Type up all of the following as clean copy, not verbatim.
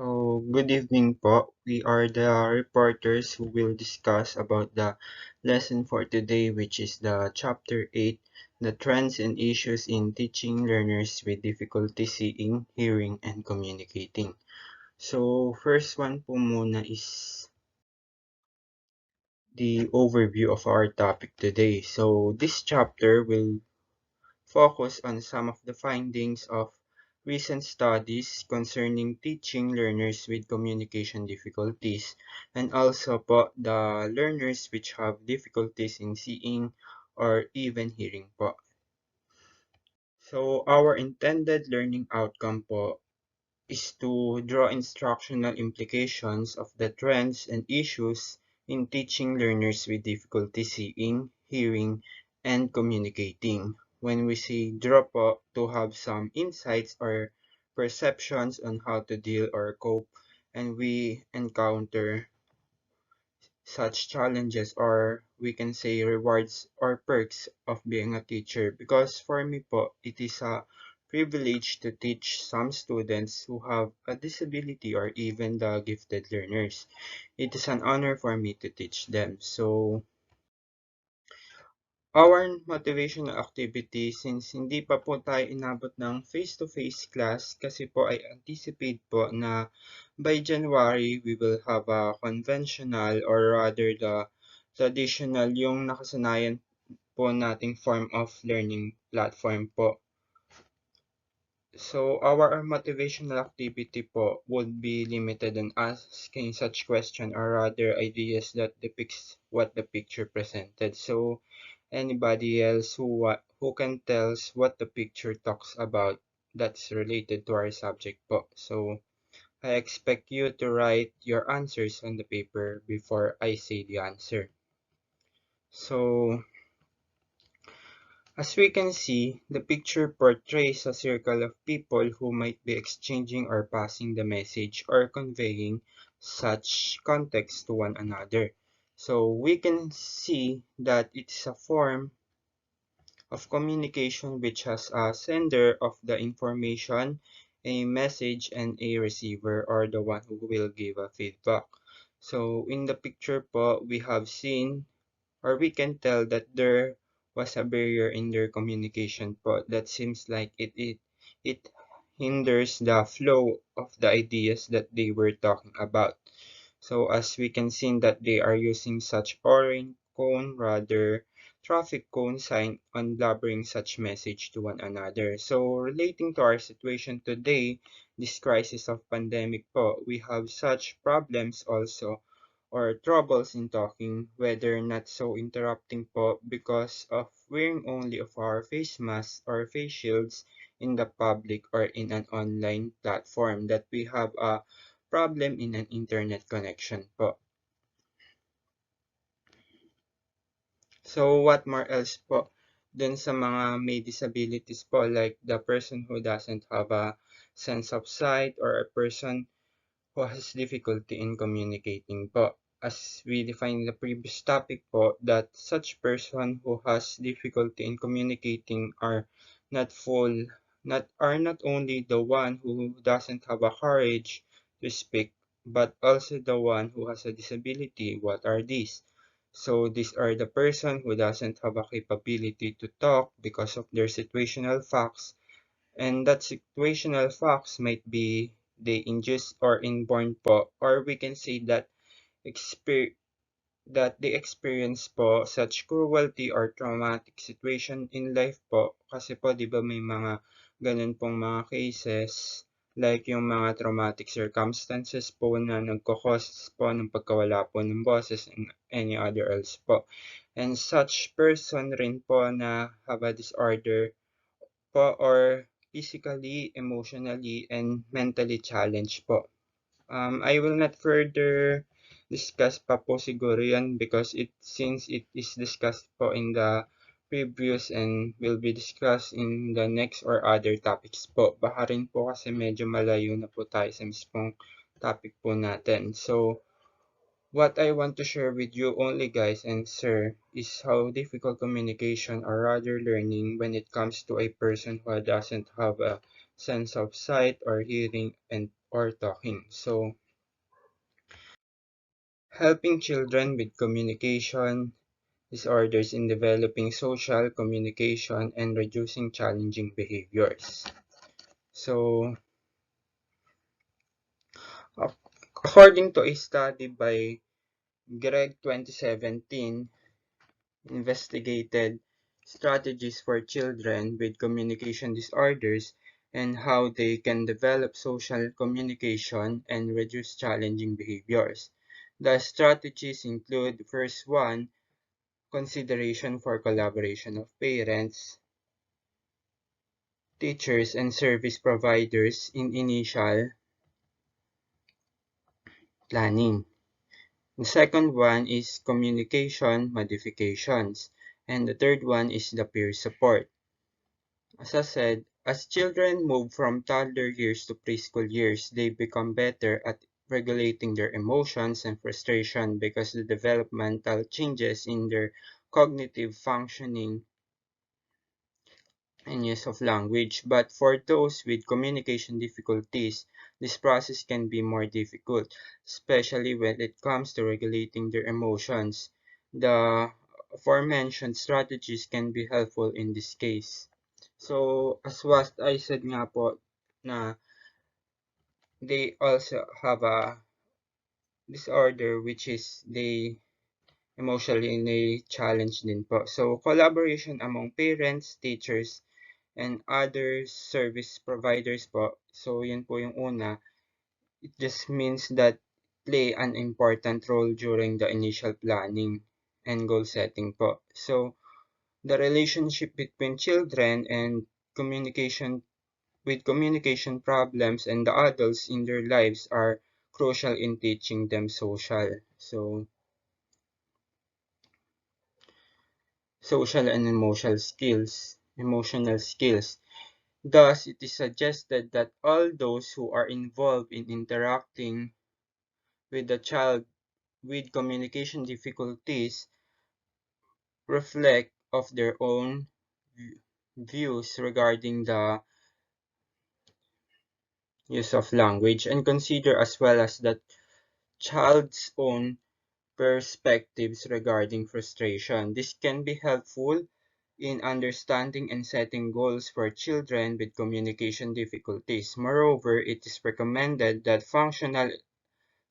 So, good evening po. We are the reporters who will discuss about the lesson for today, which is the Chapter 8, the trends and issues in teaching learners with difficulty seeing, hearing, and communicating. So, first one po muna is the overview of our topic today. So, this chapter will focus on some of the findings of recent studies concerning teaching learners with communication difficulties and also po the learners which have difficulties in seeing or even hearing po. So our intended learning outcome po is to draw instructional implications of the trends and issues in teaching learners with difficulty seeing, hearing, and communicating. When we say draw po, to have some insights or perceptions on how to deal or cope, and we encounter such challenges, or we can say rewards or perks of being a teacher, because for me po it is a privilege to teach some students who have a disability or even the gifted learners. It is an honor for me to teach them. So our motivational activity, since hindi pa po tayo inabot ng face-to-face class, kasi po ay anticipate po na by January we will have a conventional or rather the traditional, yung nakasanayan po nating form of learning platform po. So our motivational activity po would be limited on asking such question or rather ideas that depicts what the picture presented. So anybody else who can tell us what the picture talks about that's related to our subject po. So I expect you to write your answers on the paper before I say the answer. So as we can see, the picture portrays a circle of people who might be exchanging or passing the message or conveying such context to one another. So we can see that it's a form of communication which has a sender of the information, a message, and a receiver, or the one who will give a feedback. So in the picture po, we have seen, or we can tell that there was a barrier in their communication po that seems like it hinders the flow of the ideas that they were talking about. So as we can see that they are using such orange cone, rather traffic cone sign on blabbering such message to one another. So relating to our situation today, this crisis of pandemic po, we have such problems also or troubles in talking, whether not so interrupting po because of wearing only of our face masks or face shields in the public or in an online platform, that we have a problem in an internet connection po. So what more else po? Dun sa mga may disabilities po, like the person who doesn't have a sense of sight or a person who has difficulty in communicating po. As we defined in the previous topic po, that such person who has difficulty in communicating are not full, not only the one who doesn't have a courage to speak, but also the one who has a disability. What are these? So these are the person who doesn't have a capability to talk because of their situational facts, and that situational facts might be they induced or inborn po, or we can say that they experience po such cruelty or traumatic situation in life po. Kasi po, di ba may mga ganun pong mga cases, like yung mga traumatic circumstances po na nagkakos po ng pagkawala po ng boses and any other else po. And such person rin po na have a disorder po or physically, emotionally, and mentally challenged po. I will not further discuss pa po siguro yan because since it is discussed po in the previous and will be discussed in the next or other topics po. Baka rin po kasi medyo malayo na po tayo sa mismong topic po natin. So, what I want to share with you only, guys and sir, is how difficult communication or rather learning when it comes to a person who doesn't have a sense of sight or hearing and or talking. So, helping children with communication disorders in developing social communication and reducing challenging behaviors. So, according to a study by Greg 2017, investigated strategies for children with communication disorders and how they can develop social communication and reduce challenging behaviors. The strategies include: first one, consideration for collaboration of parents, teachers, and service providers in initial planning. The second one is communication modifications. And the third one is the peer support. As I said, as children move from toddler years to preschool years, they become better at regulating their emotions and frustration because the developmental changes in their cognitive functioning and use of language. But for those with communication difficulties, this process can be more difficult, especially when it comes to regulating their emotions. The aforementioned strategies can be helpful in this case. So, as what I said nga po, na they also have a disorder which is they emotionally challenged din po. So, collaboration among parents, teachers, and other service providers po. So, yun po yung una. It just means that play an important role during the initial planning and goal setting po. So, the relationship between children and communication communication problems and the adults in their lives are crucial in teaching them social and emotional skills. Thus, it is suggested that all those who are involved in interacting with a child with communication difficulties reflect of their own views regarding the use of language and consider as well as the child's own perspectives regarding frustration. This can be helpful in understanding and setting goals for children with communication difficulties. Moreover, it is recommended that functional,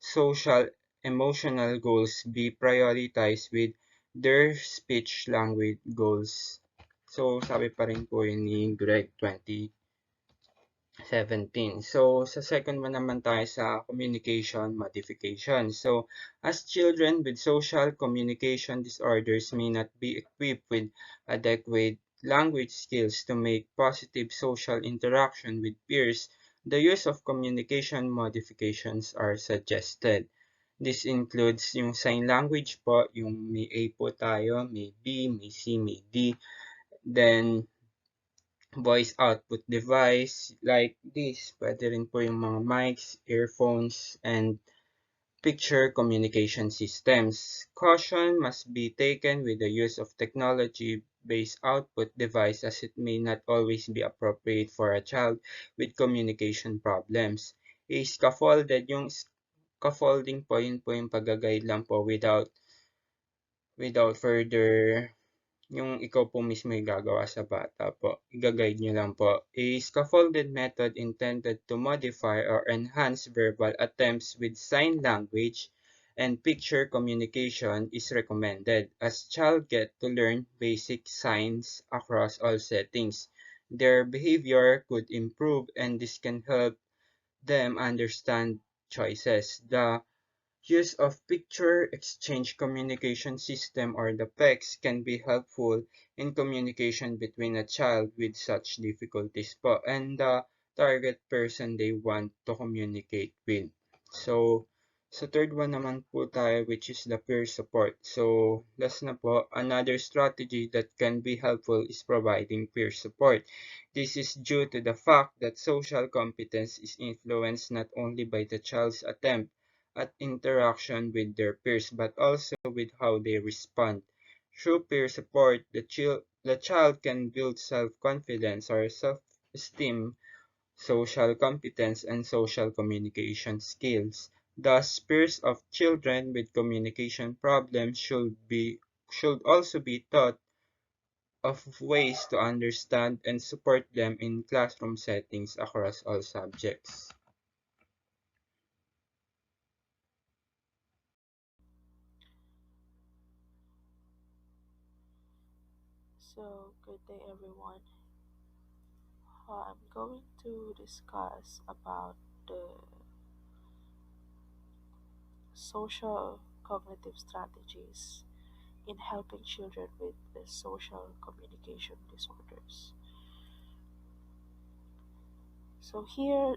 social, emotional goals be prioritized with their speech language goals. So, sabi pa rin po yun ni Greg 2017. So, sa second one naman tayo sa communication modification. So, as children with social communication disorders may not be equipped with adequate language skills to make positive social interaction with peers, the use of communication modifications are suggested. This includes yung sign language po, yung may A po tayo, may B, may C, may D. Then, voice output device like this. Pwede rin po yung mga mics, earphones, and picture communication systems. Caution must be taken with the use of technology-based output device as it may not always be appropriate for a child with communication problems. Yung scaffolding po, yun po yung pag-guide lang po without further yung ikaw po mismo yung gagawa sa bata po. I-guide nyo lang po. A scaffolded method intended to modify or enhance verbal attempts with sign language and picture communication is recommended as child get to learn basic signs across all settings. Their behavior could improve and this can help them understand choices. The use of picture exchange communication system or the PECs can be helpful in communication between a child with such difficulties po and the target person they want to communicate with. So, sa third one naman po tayo which is the peer support. So, last na po, another strategy that can be helpful is providing peer support. This is due to the fact that social competence is influenced not only by the child's attempt at interaction with their peers, but also with how they respond. Through peer support, the child can build self-confidence or self-esteem social competence, and social communication skills. Thus, peers of children with communication problems should also be taught of ways to understand and support them in classroom settings across all subjects. So, good day everyone. I'm going to discuss about the social cognitive strategies in helping children with the social communication disorders. So here,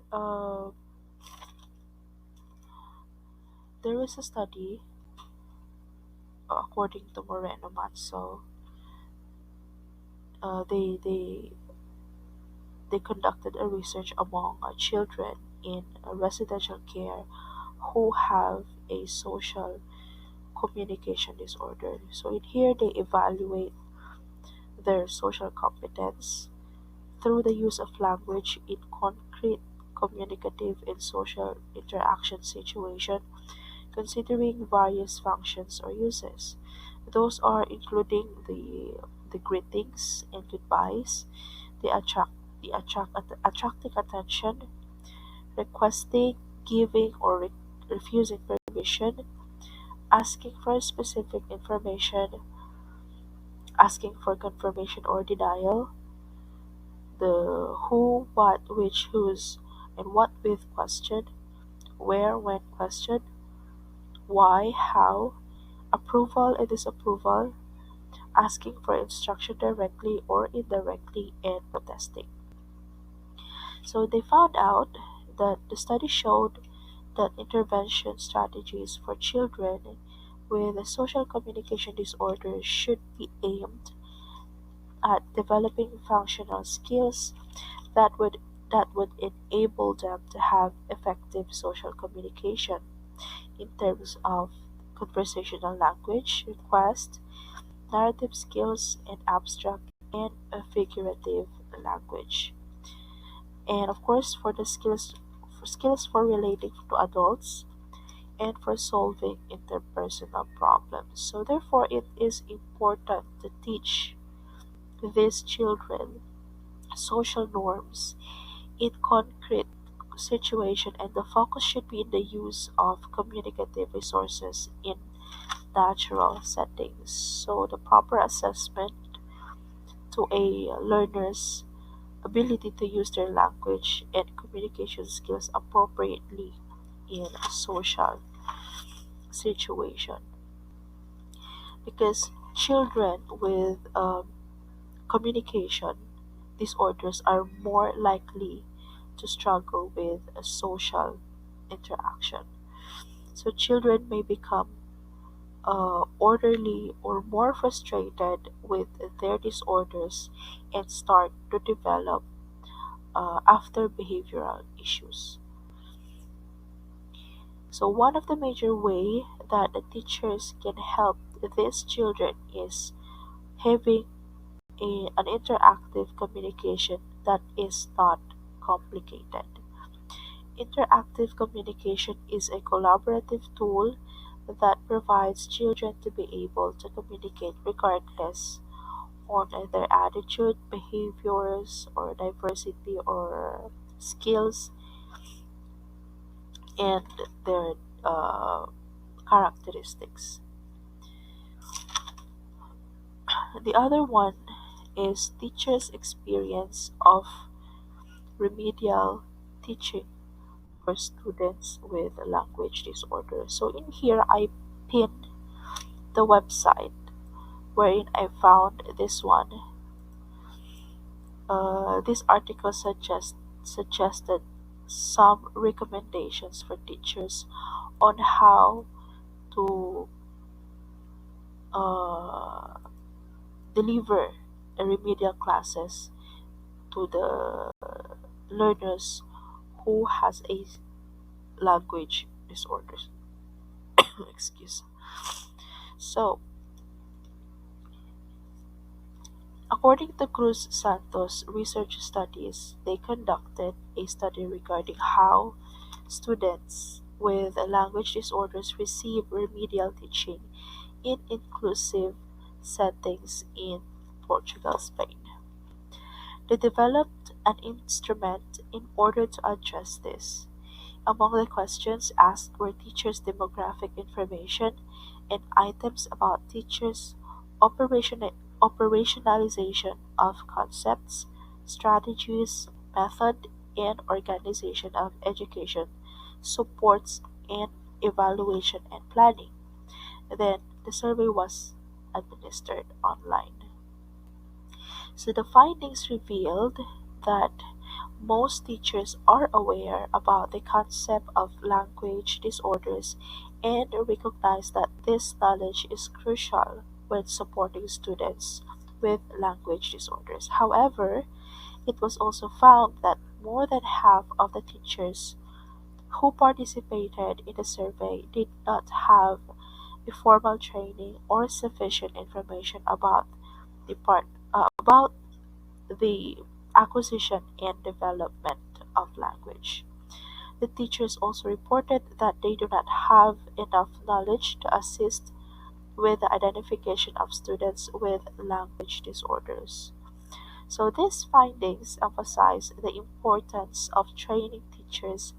there is a study according to Moreno Matzo. They conducted a research among children in residential care who have a social communication disorder. So in here, they evaluate their social competence through the use of language in concrete, communicative, and social interaction situation, considering various functions or uses. Those are including the greetings and goodbyes, the attracting attention, requesting, giving or refusing permission, asking for specific information, asking for confirmation or denial, the who, what, which, whose, and what with question, where, when question, why, how, approval and disapproval, asking for instruction directly or indirectly, and protesting. So they found out that the study showed that intervention strategies for children with a social communication disorder should be aimed at developing functional skills that would that would enable them to have effective social communication in terms of conversational language, request, narrative skills, and abstract and figurative language. And of course, for skills for relating to adults and for solving interpersonal problems. So therefore, it is important to teach these children social norms in concrete situation, and the focus should be in the use of communicative resources in natural settings. So the proper assessment to a learner's ability to use their language and communication skills appropriately in a social situation, because children with communication disorders are more likely to struggle with a social interaction. So children may become orderly or more frustrated with their disorders and start to develop after behavioral issues. So one of the major way that the teachers can help these children is having an interactive communication that is not complicated. Interactive communication is a collaborative tool that provides children to be able to communicate regardless on their attitude, behaviors, or diversity or skills and their uh, characteristics. The other one is teachers' experience of remedial teaching for students with language disorder. So in here, I pinned the website wherein I found this one. This article suggested some recommendations for teachers on how to uh, deliver remedial classes to the learners who has a language disorders. Excuse. So According to Cruz Santos Research Studies, they conducted a study regarding how students with language disorders receive remedial teaching in inclusive settings in Portugal, Spain. They developed an instrument in order to address this. Among the questions asked were teachers' demographic information and items about teachers' operationalization of concepts, strategies, method, and organization of education, supports, and evaluation and planning. Then the survey was administered online. So the findings revealed that most teachers are aware about the concept of language disorders and recognize that this knowledge is crucial when supporting students with language disorders. However, it was also found that more than half of the teachers who participated in the survey did not have a formal training or sufficient information about the acquisition and development of language. The teachers also reported that they do not have enough knowledge to assist with the identification of students with language disorders. So these findings emphasize the importance of training teachers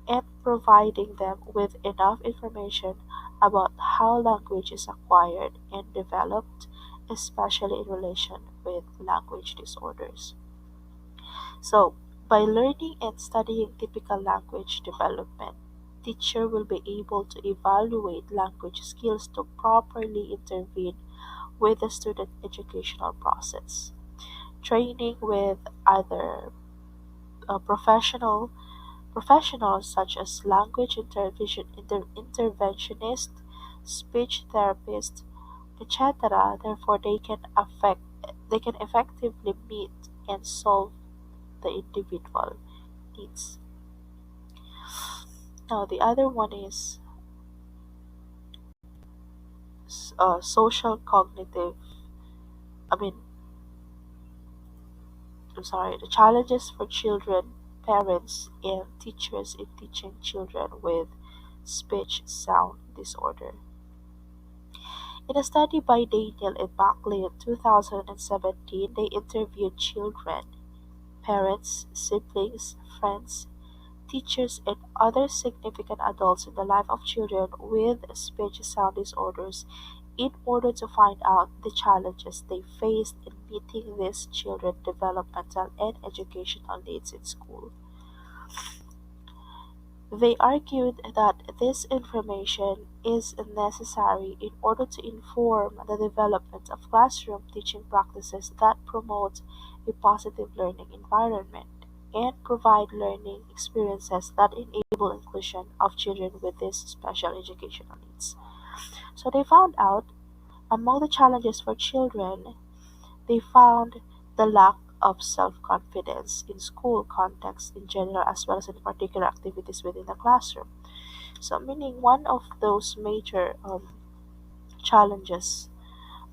and providing them with enough information about how language is acquired and developed, especially in relation with language disorders. So, by learning and studying typical language development, teacher will be able to evaluate language skills to properly intervene with the student educational process. Training with other professionals such as language interventionist, speech therapist, etc. Therefore, they can effectively meet and solve the individual needs. Now, the other one is social cognitive. I mean, I'm sorry, the challenges for children, parents, and teachers in teaching children with speech sound disorder. In a study by Daniel and Buckley in 2017, they interviewed children, parents, siblings, friends, teachers, and other significant adults in the life of children with speech sound disorders in order to find out the challenges they faced in meeting these children's developmental and educational needs in school. They argued that this information is necessary in order to inform the development of classroom teaching practices that promote a positive learning environment and provide learning experiences that enable inclusion of children with these special educational needs. So they found out among the challenges for children, they found the lack of self-confidence in school context in general as well as in particular activities within the classroom. So meaning one of those major challenges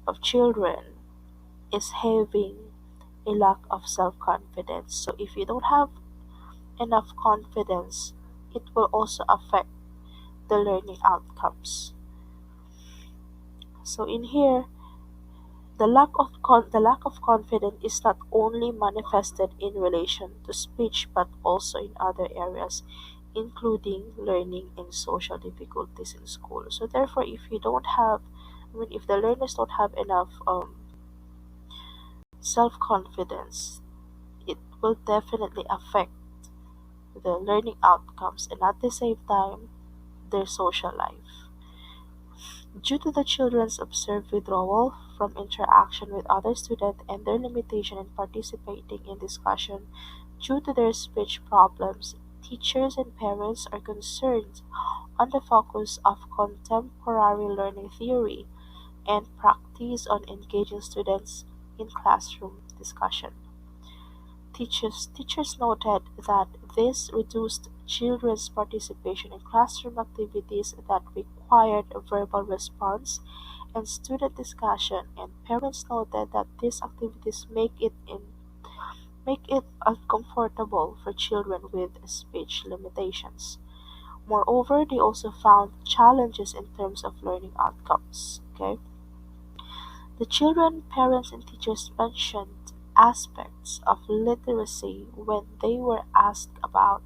of children is having a lack of self-confidence. So if you don't have enough confidence, it will also affect the learning outcomes. So in here, the lack of confidence is not only manifested in relation to speech but also in other areas, including learning and social difficulties in school. So therefore, if you don't have, I mean, if the learners don't have enough self confidence, it will definitely affect the learning outcomes and at the same time their social life. Due to the children's observed withdrawal from interaction with other students and their limitation in participating in discussion due to their speech problems, teachers and parents are concerned on the focus of contemporary learning theory and practice on engaging students in classroom discussion. Teachers noted that this reduced children's participation in classroom activities that required a verbal response and student discussion, and parents noted that these activities make it uncomfortable for children with speech limitations. Moreover, they also found challenges in terms of learning outcomes. Okay, the children, parents, and teachers mentioned aspects of literacy when they were asked about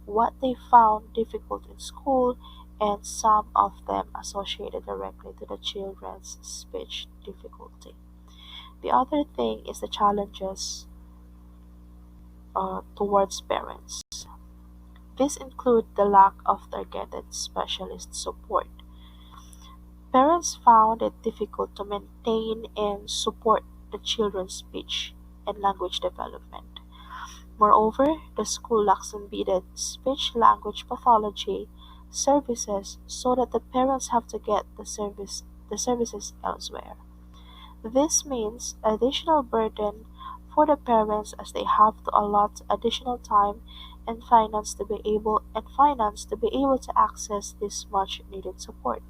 what they found difficult in school, and some of them associated directly to the children's speech difficulty. The other thing is the challenges towards parents. These include the lack of targeted specialist support. Parents found it difficult to maintain and support the children's speech and language development. Moreover, the school lacks embedded speech-language pathology services so that the parents have to get the services elsewhere. This means additional burden for the parents as they have to allot additional time and finance to be able to access this much needed support.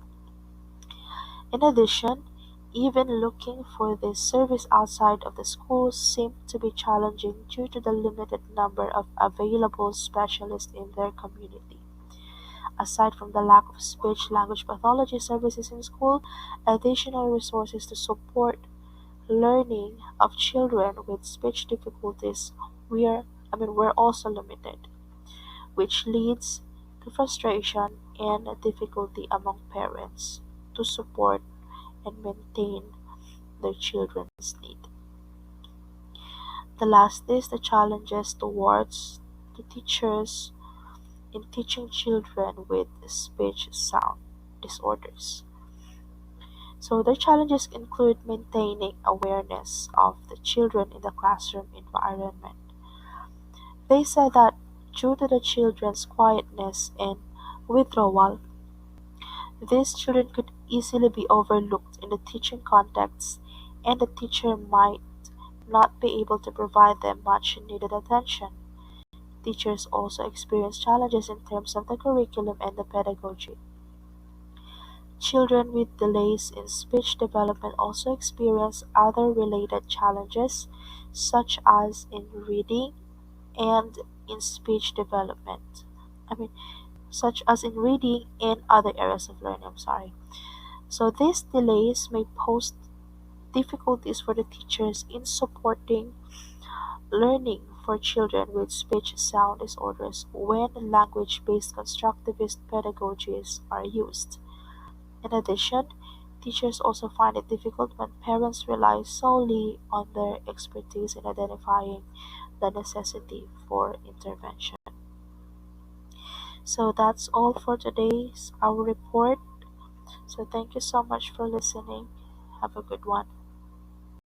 In addition, even looking for this service outside of the school seemed to be challenging due to the limited number of available specialists in their community. Aside from the lack of speech language pathology services in school, additional resources to support learning of children with speech difficulties were also limited, which leads to frustration and difficulty among parents to support and maintain their children's need. The last is the challenges towards the teachers in teaching children with speech sound disorders. So the challenges include maintaining awareness of the children in the classroom environment. They said that due to the children's quietness and withdrawal, these children could easily be overlooked in the teaching context, and the teacher might not be able to provide them much needed attention. Teachers also experience challenges in terms of the curriculum and the pedagogy. Children with delays in speech development also experience other related challenges, such as in reading and in speech development. I mean, such as in reading and other areas of learning. I'm sorry. So these delays may pose difficulties for the teachers in supporting learning for children with speech sound disorders when language-based constructivist pedagogies are used. In addition, teachers also find it difficult when parents rely solely on their expertise in identifying the necessity for intervention. So that's all for today's our report. So thank you so much for listening. Have a good one.